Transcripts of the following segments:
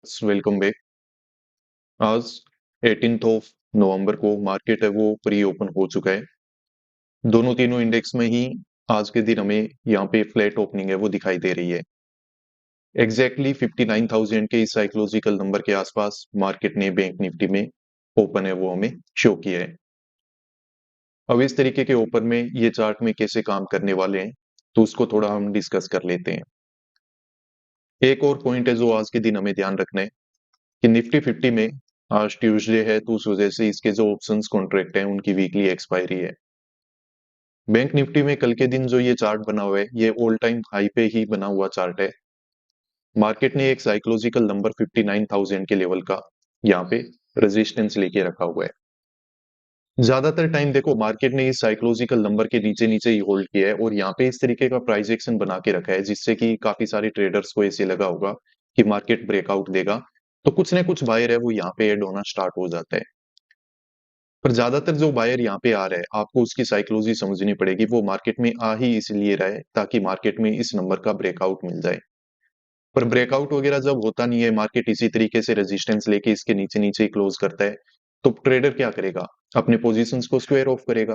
Welcome back. आज 18th of November को market है वो प्री ओपन हो चुका है। दोनों तीनों इंडेक्स में ही आज के दिन हमें यहाँ पे फ्लैट ओपनिंग है वो दिखाई दे रही है। एग्जैक्टली 59,000 के इस साइकोलॉजिकल नंबर के आसपास मार्केट ने बैंक निफ्टी में ओपन है वो हमें शो किया है। अब इस तरीके के ओपन में ये चार्ट में कैसे काम करने वाले हैं तो उसको थोड़ा हम डिस्कस कर लेते हैं। एक और पॉइंट है जो आज के दिन हमें ध्यान रखना है कि निफ्टी 50 में आज ट्यूसडे है तो उस वजह से इसके जो ऑप्शंस कॉन्ट्रैक्ट हैं उनकी वीकली एक्सपायरी है। बैंक निफ्टी में कल के दिन जो ये चार्ट बना हुआ है ये ऑल टाइम हाई पे ही बना हुआ चार्ट है। मार्केट ने एक साइकोलॉजिकल नंबर 59,000 के लेवल का यहाँ पे रेजिस्टेंस लेके रखा हुआ है। ज्यादातर टाइम देखो मार्केट ने इस साइकोलॉजिकल नंबर के नीचे नीचे ही होल्ड किया है और यहाँ पे इस तरीके का प्राइस एक्शन बना के रखा है जिससे कि काफी सारे ट्रेडर्स को ऐसे लगा होगा कि मार्केट ब्रेकआउट देगा तो कुछ ना कुछ बायर है वो यहाँ पे ऐड होना स्टार्ट हो जाता है। पर ज्यादातर जो बायर यहाँ पे आ रहा है आपको उसकी साइकोलॉजी समझनी पड़ेगी। वो मार्केट में आ ही इसलिए रहा है ताकि मार्केट में इस नंबर का ब्रेकआउट मिल जाए। पर ब्रेकआउट वगैरह जब होता नहीं है मार्केट इसी तरीके से रेजिस्टेंस लेके इसके नीचे नीचे ही क्लोज करता है तो ट्रेडर क्या करेगा, अपने पोजीशंस को स्क्वायर ऑफ करेगा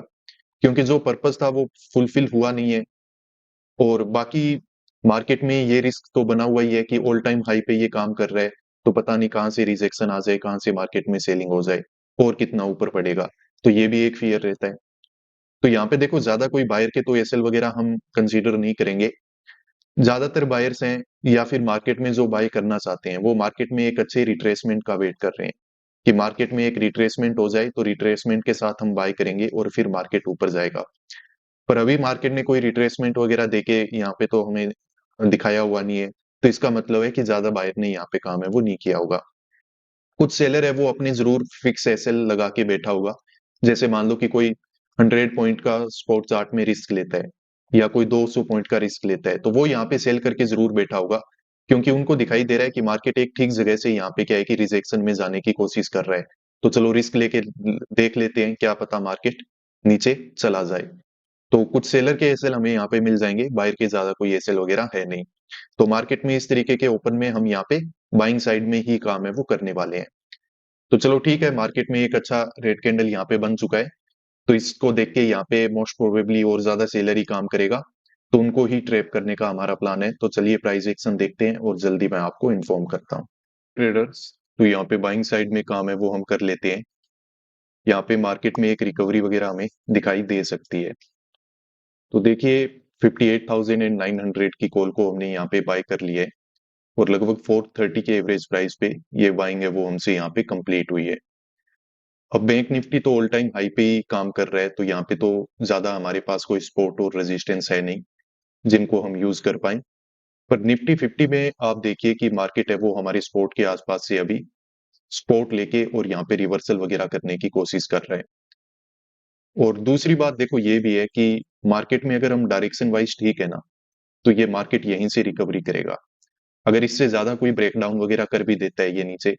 क्योंकि जो पर्पस था वो फुलफिल हुआ नहीं है। और बाकी मार्केट में ये रिस्क तो बना हुआ ही है कि ऑल टाइम हाई पे ये काम कर रहा है तो पता नहीं कहाँ से रिजेक्शन आ जाए, कहाँ से मार्केट में सेलिंग हो जाए और कितना ऊपर पड़ेगा। तो ये भी एक फियर रहता है। तो यहाँ पे देखो ज्यादा कोई बायर के तो एसएल वगैरह हम कंसीडर नहीं करेंगे। ज्यादातर बायर्स हैं या फिर मार्केट में जो बाय करना चाहते हैं वो मार्केट में एक अच्छे रिट्रेसमेंट का वेट कर रहे हैं कि मार्केट में एक रिट्रेसमेंट हो जाए तो रिट्रेसमेंट के साथ हम बाय करेंगे और फिर मार्केट ऊपर जाएगा। पर अभी मार्केट ने कोई रिट्रेसमेंट वगैरह देके यहाँ पे तो हमें दिखाया हुआ नहीं है। तो इसका मतलब है कि ज्यादा बायर ने यहाँ पे काम है वो नहीं किया होगा। कुछ सेलर है वो अपने जरूर फिक्स एसएल लगा के बैठा होगा। जैसे मान लो कि कोई 100 पॉइंट का स्पॉट चार्ट में रिस्क लेता है या कोई 200 पॉइंट का रिस्क लेता है तो वो यहाँ पे सेल करके जरूर बैठा होगा क्योंकि उनको दिखाई दे रहा है कि मार्केट एक ठीक जगह से यहाँ पे क्या है कि रिजेक्शन में जाने की कोशिश कर रहा है। तो चलो रिस्क लेके देख लेते हैं, क्या पता मार्केट नीचे चला जाए। तो कुछ सेलर के एसएल हमें यहाँ पे मिल जाएंगे, बायर के ज्यादा कोई एसएल वगैरह है नहीं। तो मार्केट में इस तरीके के ओपन में हम यहाँ पे बाइंग साइड में ही काम है वो करने वाले हैं। तो चलो ठीक है, मार्केट में एक अच्छा रेड कैंडल यहाँ पे बन चुका है तो इसको देख के यहाँ पे मोस्ट प्रोबेबली और ज्यादा सेलर ही काम करेगा तो उनको ही ट्रैप करने का हमारा प्लान है। तो चलिए प्राइस एक्शन देखते हैं और जल्दी मैं आपको इन्फॉर्म करता हूँ। ट्रेडर्स तो यहाँ पे बाइंग साइड में काम है वो हम कर लेते हैं। यहाँ पे मार्केट में एक रिकवरी वगैरह हमें दिखाई दे सकती है। तो देखिए 58,900 की कॉल को हमने यहाँ पे बाय कर लिया है और लगभग 430 के एवरेज प्राइस पे ये बाइंग है वो हमसे यहाँ पे कंप्लीट हुई है। अब बैंक निफ्टी तो ऑल टाइम हाई पे ही काम कर रहा है तो यहाँ पे तो ज्यादा हमारे पास कोई सपोर्ट और रेजिस्टेंस है नहीं जिनको हम यूज कर पाए। पर निफ्टी 50 में आप देखिए कि मार्केट है वो हमारे सपोर्ट के आसपास से अभी सपोर्ट लेके और यहाँ पे रिवर्सल वगैरह करने की कोशिश कर रहे हैं। और दूसरी बात देखो ये भी है कि मार्केट में अगर हम डायरेक्शन वाइज ठीक है ना तो ये मार्केट यहीं से रिकवरी करेगा। अगर इससे ज्यादा कोई ब्रेकडाउन वगैरह कर भी देता है ये नीचे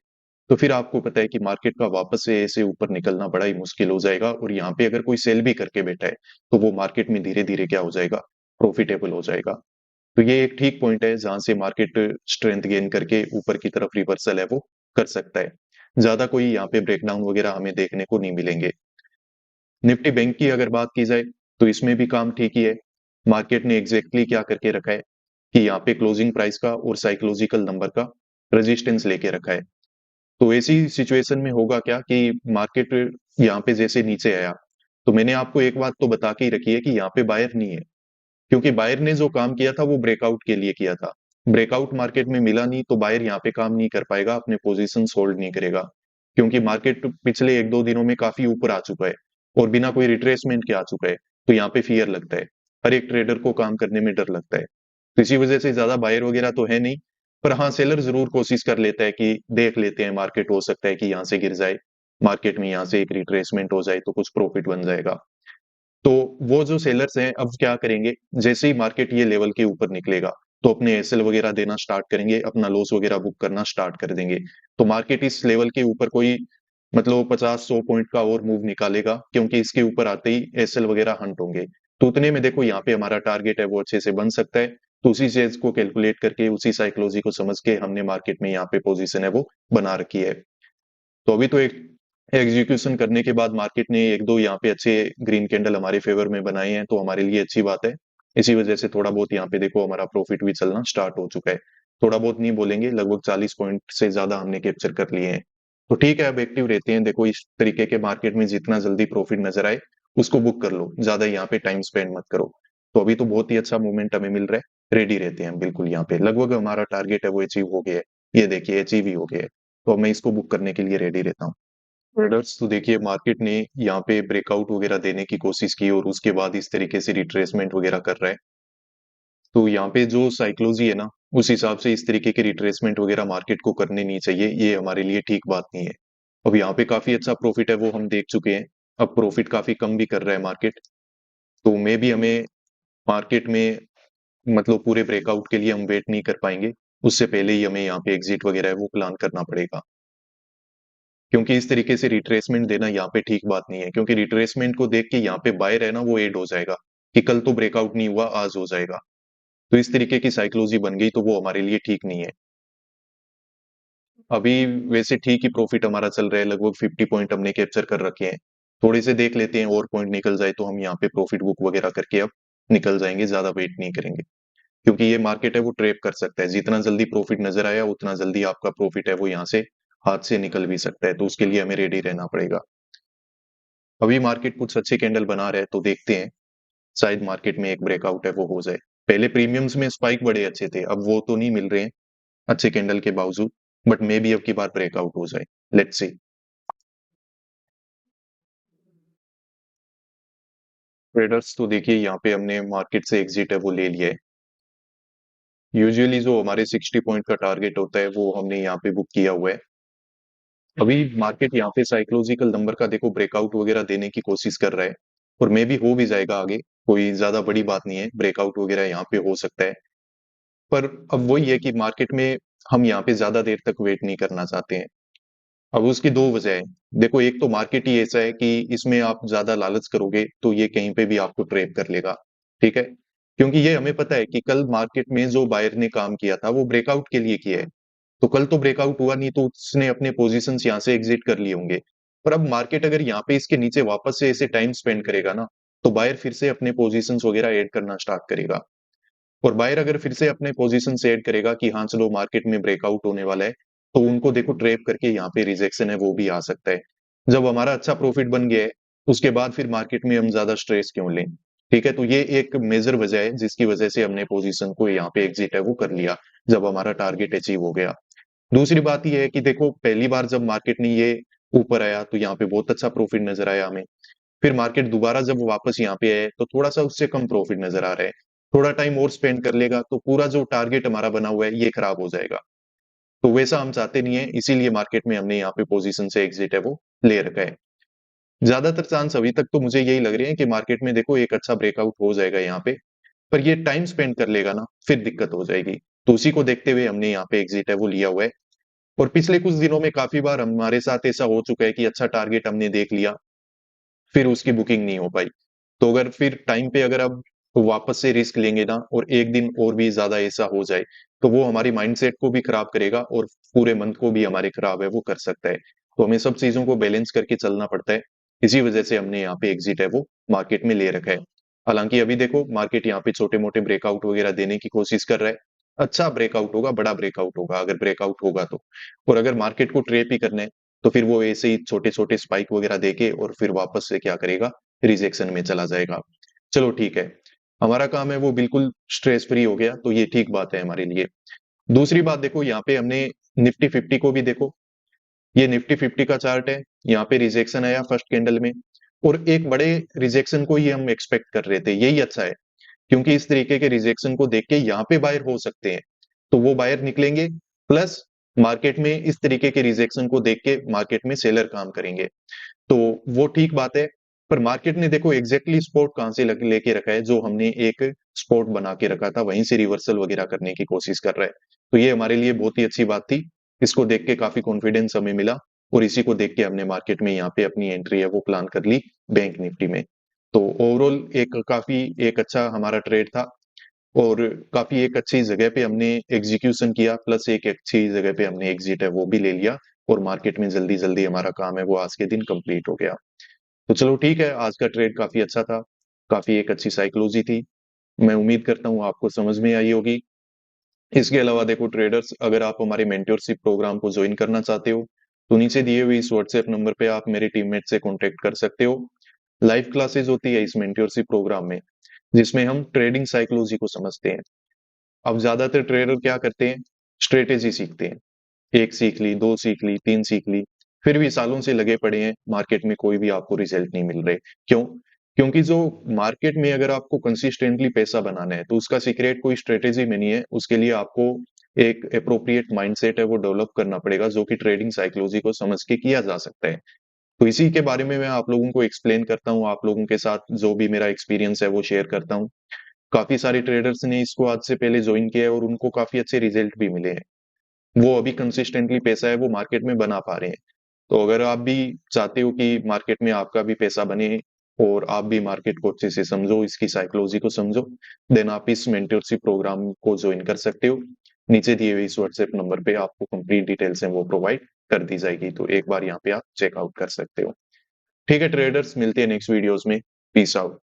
तो फिर आपको पता है कि मार्केट का वापस से ऐसे ऊपर निकलना बड़ा ही मुश्किल हो जाएगा और यहाँ पे अगर कोई सेल भी करके बैठा है तो वो मार्केट में धीरे धीरे क्या हो जाएगा, प्रॉफिटेबल हो जाएगा। तो ये एक ठीक पॉइंट है जहां से मार्केट स्ट्रेंथ गेन करके ऊपर की तरफ रिवर्सल है वो कर सकता है। ज्यादा कोई यहाँ पे ब्रेकडाउन वगैरह हमें देखने को नहीं मिलेंगे। निफ्टी बैंक की अगर बात की जाए तो इसमें भी काम ठीक ही है। मार्केट ने एग्जैक्टली क्या करके रखा है कि यहाँ पे क्लोजिंग प्राइस का और साइकोलॉजिकल नंबर का रेजिस्टेंस लेके रखा है। तो ऐसी सिचुएशन में होगा क्या कि मार्केट यहाँ पे जैसे नीचे आया तो मैंने आपको एक बात तो बता के ही रखी है कि यहाँ पे बायर नहीं है क्योंकि बायर ने जो काम किया था वो ब्रेकआउट के लिए किया था। ब्रेकआउट मार्केट में मिला नहीं तो बायर यहाँ पे काम नहीं कर पाएगा, अपने पोजीशन होल्ड नहीं करेगा क्योंकि मार्केट पिछले एक दो दिनों में काफी ऊपर आ चुका है और बिना कोई रिट्रेसमेंट के आ चुका है। तो यहाँ पे फियर लगता है, हर एक ट्रेडर को काम करने में डर लगता है। तो इसी वजह से ज्यादा बायर वगैरह तो है नहीं। पर हाँ सेलर जरूर कोशिश कर लेता है कि देख लेते हैं मार्केट हो सकता है कि यहाँ से गिर जाए, मार्केट में यहाँ से एक रिट्रेसमेंट हो जाए तो कुछ प्रॉफिट बन जाएगा। तो वो जो सेलर्स हैं अब क्या करेंगे, जैसे ही मार्केट ये लेवल के ऊपर निकलेगा तो अपने एसएल वगैरह देना स्टार्ट करेंगे, अपना लॉस वगैरह बुक करना स्टार्ट कर देंगे। तो मार्केट इस लेवल के ऊपर कोई मतलब 50-100 पॉइंट का और मूव निकालेगा क्योंकि इसके ऊपर आते ही एसएल वगैरह हंट होंगे। तो उतने में देखो यहाँ पे हमारा टारगेट है वो अच्छे से बन सकता है। तो उसी से इसको कैलकुलेट करके उसी साइकोलॉजी को समझ के हमने मार्केट में यहाँ पे पोजीशन है वो बना रखी है। तो अभी तो एक एग्जीक्यूशन करने के बाद मार्केट ने एक दो यहाँ पे अच्छे ग्रीन कैंडल हमारे फेवर में बनाए हैं, तो हमारे लिए अच्छी बात है। इसी वजह से थोड़ा बहुत यहाँ पे देखो हमारा प्रॉफिट भी चलना स्टार्ट हो चुका है। थोड़ा बहुत नहीं बोलेंगे, लगभग 40 पॉइंट से ज्यादा हमने कैप्चर कर लिए हैं। तो ठीक है, अब एक्टिव रहते हैं। देखो इस तरीके के मार्केट में जितना जल्दी प्रॉफिट नजर आए उसको बुक कर लो, ज्यादा यहाँ पे टाइम स्पेंड मत करो। तो अभी तो बहुत ही अच्छा मूवमेंट हमें मिल रहा है, रेडी रहते हैं हम बिल्कुल। यहाँ पे लगभग हमारा टारगेट है वो अचीव हो गया है, ये देखिए अचीव ही हो गया है। तो मैं इसको बुक करने के लिए रेडी रहता हूँ। ट्रेडर्स तो देखिए मार्केट ने यहाँ पे ब्रेकआउट वगैरह देने की कोशिश की और उसके बाद इस तरीके से रिट्रेसमेंट वगैरह कर रहा है। तो यहाँ पे जो साइकोलॉजी है ना, उस हिसाब से इस तरीके की रिट्रेसमेंट वगैरह मार्केट को करने नहीं चाहिए, ये हमारे लिए ठीक बात नहीं है। अब यहाँ पे काफी अच्छा प्रॉफिट है वो हम देख चुके हैं। अब प्रॉफिट काफी कम भी कर रहा है मार्केट। तो मे भी हमें मार्केट में मतलब पूरे ब्रेकआउट के लिए हम वेट नहीं कर पाएंगे, उससे पहले ही हमें यहाँ पे एग्जिट वगैरह है वो प्लान करना पड़ेगा। क्योंकि इस तरीके से रिट्रेसमेंट देना यहाँ पे ठीक बात नहीं है, क्योंकि रिट्रेसमेंट को देख के यहाँ पे बायर है ना वो एड हो जाएगा कि कल तो ब्रेकआउट नहीं हुआ आज हो जाएगा। तो इस तरीके की साइकोलॉजी बन गई तो वो हमारे लिए ठीक नहीं है। अभी वैसे ठीक ही प्रॉफिट हमारा चल रहा है, लगभग 50 पॉइंट हमने कैप्चर कर रखे हैं। थोड़े से देख लेते हैं और पॉइंट निकल जाए तो हम यहाँ पे प्रॉफिट बुक वगैरह करके अब निकल जाएंगे, ज्यादा वेट नहीं करेंगे। क्योंकि ये मार्केट है वो ट्रेप कर सकता है, जितना जल्दी प्रॉफिट नजर आया उतना जल्दी आपका प्रॉफिट है वो यहाँ से हाथ से निकल भी सकता है, तो उसके लिए हमें रेडी रहना पड़ेगा। अभी मार्केट कुछ अच्छे कैंडल बना रहा है तो देखते हैं, शायद मार्केट में एक ब्रेकआउट है वो हो जाए। पहले प्रीमियम्स में स्पाइक बड़े अच्छे थे, अब वो तो नहीं मिल रहे हैं अच्छे कैंडल के बावजूद। बट मे बी अब की बार ब्रेकआउट हो जाए, लेट्स सी। ट्रेडर्स तो देखिए यहाँ पे हमने मार्केट से एग्जिट है वो ले लिया है। यूजुअली जो हमारे 60 पॉइंट का टारगेट होता है वो हमने यहाँ पे बुक किया हुआ है। अभी मार्केट यहाँ पे साइकोलॉजिकल नंबर का देखो ब्रेकआउट वगैरह देने की कोशिश कर रहा है, और मे भी हो भी जाएगा आगे। कोई ज्यादा बड़ी बात नहीं है, ब्रेकआउट वगैरह यहाँ पे हो सकता है। पर अब वही है कि मार्केट में हम यहाँ पे ज्यादा देर तक वेट नहीं करना चाहते हैं। अब उसकी दो वजह है। देखो एक तो मार्केट ही ऐसा है कि इसमें आप ज्यादा लालच करोगे तो ये कहीं पे भी आपको ट्रैप कर लेगा। ठीक है, क्योंकि ये हमें पता है कि कल मार्केट में जो बायर ने काम किया था वो ब्रेकआउट के लिए किया है। तो कल तो ब्रेकआउट हुआ नहीं तो उसने अपने पोजीशंस यहाँ से एग्जिट कर लिए होंगे। पर अब मार्केट अगर यहाँ पे इसके नीचे वापस से ऐसे टाइम स्पेंड करेगा ना, तो बायर फिर से अपने पोजीशंस वगैरह ऐड करना स्टार्ट करेगा। और बायर अगर फिर से अपने पोजीशन से ऐड करेगा कि हाँ चलो मार्केट में ब्रेकआउट होने वाला है, तो उनको देखो ट्रैप करके यहाँ पे रिजेक्शन है वो भी आ सकता है। जब हमारा अच्छा प्रॉफिट बन गया है उसके बाद फिर मार्केट में हम ज्यादा स्ट्रेस क्यों लें। ठीक है, तो ये एक मेजर वजह है जिसकी वजह से हमने पोजीशन को यहाँ पे एग्जिट है वो कर लिया, जब हमारा टारगेट अचीव हो गया। दूसरी बात ये है कि देखो पहली बार जब मार्केट ने ये ऊपर आया तो यहाँ पे बहुत अच्छा प्रॉफिट नजर आया हमें। फिर मार्केट दोबारा जब वापस यहाँ पे आए तो थोड़ा सा उससे कम प्रॉफिट नजर आ रहा है। थोड़ा टाइम और स्पेंड कर लेगा तो पूरा जो टारगेट हमारा बना हुआ है ये खराब हो जाएगा। तो वैसा हम चाहते नहीं है, इसीलिए मार्केट में हमने यहाँ पे पोजीशन से एग्जिट है वो ले रखा है। ज्यादातर चांस अभी तक तो मुझे यही लग रहे हैं कि मार्केट में देखो एक अच्छा ब्रेकआउट हो जाएगा यहाँ पे। पर ये टाइम स्पेंड कर लेगा ना फिर दिक्कत हो जाएगी। तो उसी को देखते हुए हमने यहाँ पे एग्जिट है वो लिया हुआ है। और पिछले कुछ दिनों में काफी बार हमारे साथ ऐसा हो चुका है कि अच्छा टारगेट हमने देख लिया, फिर उसकी बुकिंग नहीं हो पाई। तो अगर फिर टाइम पे अगर अब वापस से रिस्क लेंगे ना और एक दिन और भी ज्यादा ऐसा हो जाए, तो वो हमारी माइंडसेट को भी खराब करेगा और पूरे मंथ को भी हमारे खराब है वो कर सकता है। तो हमें सब चीजों को बैलेंस करके चलना पड़ता है। इसी वजह से हमने यहाँ पे एग्जिट है वो मार्केट में ले रखा है। हालांकि अभी देखो मार्केट यहाँ पे छोटे मोटे ब्रेकआउट वगैरह देने की कोशिश कर रहा है। अच्छा ब्रेकआउट होगा, बड़ा ब्रेकआउट होगा अगर ब्रेकआउट होगा तो। और अगर मार्केट को ट्रेप ही करना है तो फिर वो ऐसे ही छोटे छोटे स्पाइक वगैरह देके और फिर वापस से क्या करेगा, रिजेक्शन में चला जाएगा। चलो ठीक है, हमारा काम है वो बिल्कुल स्ट्रेस फ्री हो गया तो ये ठीक बात है हमारे लिए। दूसरी बात देखो यहाँ पे हमने निफ्टी 50 को भी देखो, ये निफ्टी 50 का चार्ट है। यहाँ पे रिजेक्शन आया फर्स्ट कैंडल में, और एक बड़े रिजेक्शन को ही हम एक्सपेक्ट कर रहे थे, यही अच्छा है। क्योंकि इस तरीके के रिजेक्शन को देख के यहाँ पे बायर हो सकते हैं, तो वो बायर निकलेंगे। प्लस मार्केट में इस तरीके के रिजेक्शन को देख के मार्केट में सेलर काम करेंगे, तो वो ठीक बात है। पर मार्केट ने देखो एग्जैक्टली स्पॉट कहां से लेके रखा है, जो हमने एक स्पॉट बना के रखा था वहीं से रिवर्सल वगैरह करने की कोशिश कर रहा है। तो ये हमारे लिए बहुत ही अच्छी बात थी। इसको देख के काफी कॉन्फिडेंस हमें मिला, और इसी को देख के हमने मार्केट में यहाँ पे अपनी एंट्री है वो प्लान कर ली बैंक निफ्टी में। तो ओवरऑल एक काफी एक अच्छा हमारा ट्रेड था। और काफी एक अच्छी जगह पे हमने एग्जीक्यूशन किया, प्लस एक अच्छी जगह पे हमने एग्जिट है वो भी ले लिया, और मार्केट में जल्दी जल्दी हमारा काम है वो आज के दिन कंप्लीट हो गया। तो चलो ठीक है, आज का ट्रेड काफी अच्छा था, काफी एक अच्छी साइकोलॉजी थी। मैं उम्मीद करता हूँ आपको समझ में आई होगी। इसके अलावा देखो ट्रेडर्स, अगर आप हमारे मेंटरशिप प्रोग्राम को ज्वाइन करना चाहते हो तो नीचे दिए हुए इस व्हाट्सएप नंबर पे आप मेरे टीममेट से कांटेक्ट कर सकते हो। लाइव क्लासेस होती है इस मेंटरशिप प्रोग्राम में, जिसमें हम ट्रेडिंग साइकोलॉजी को समझते हैं। अब ज्यादातर ट्रेडर क्या करते हैं, स्ट्रेटेजी सीखते हैं, एक सीख ली, दो सीख ली, तीन सीख ली, फिर भी सालों से लगे पड़े हैं, मार्केट में कोई भी आपको रिजल्ट नहीं मिल रहे। क्यों? क्योंकि जो मार्केट में अगर आपको कंसिस्टेंटली पैसा बनाना है तो उसका सीक्रेट कोई स्ट्रेटेजी में नहीं है, उसके लिए आपको एक अप्रोप्रिएट माइंडसेट है वो डेवलप करना पड़ेगा, जो कि ट्रेडिंग साइकोलॉजी को समझ के किया जा सकता है। तो इसी के बारे में मैं आप लोगों को एक्सप्लेन करता हूँ, आप लोगों के साथ जो भी मेरा एक्सपीरियंस है वो शेयर करता हूँ। काफी सारे ट्रेडर्स ने इसको आज से पहले ज्वाइन किया है और उनको काफी अच्छे रिजल्ट भी मिले हैं। वो अभी कंसिस्टेंटली पैसा है वो मार्केट में बना पा रहे हैं। तो अगर आप भी चाहते हो कि मार्केट में आपका भी पैसा बने और आप भी मार्केट को अच्छे से समझो, इसकी साइकोलॉजी को समझो, देन आप इस मेंटरशिप प्रोग्राम को ज्वाइन कर सकते हो। नीचे दिए हुए इस व्हाट्सएप नंबर पे आपको कंप्लीट डिटेल्स हैं वो प्रोवाइड कर दी जाएगी, तो एक बार यहाँ पे आप चेकआउट कर सकते हो। ठीक है ट्रेडर्स, मिलते हैं नेक्स्ट वीडियोस में। Peace out.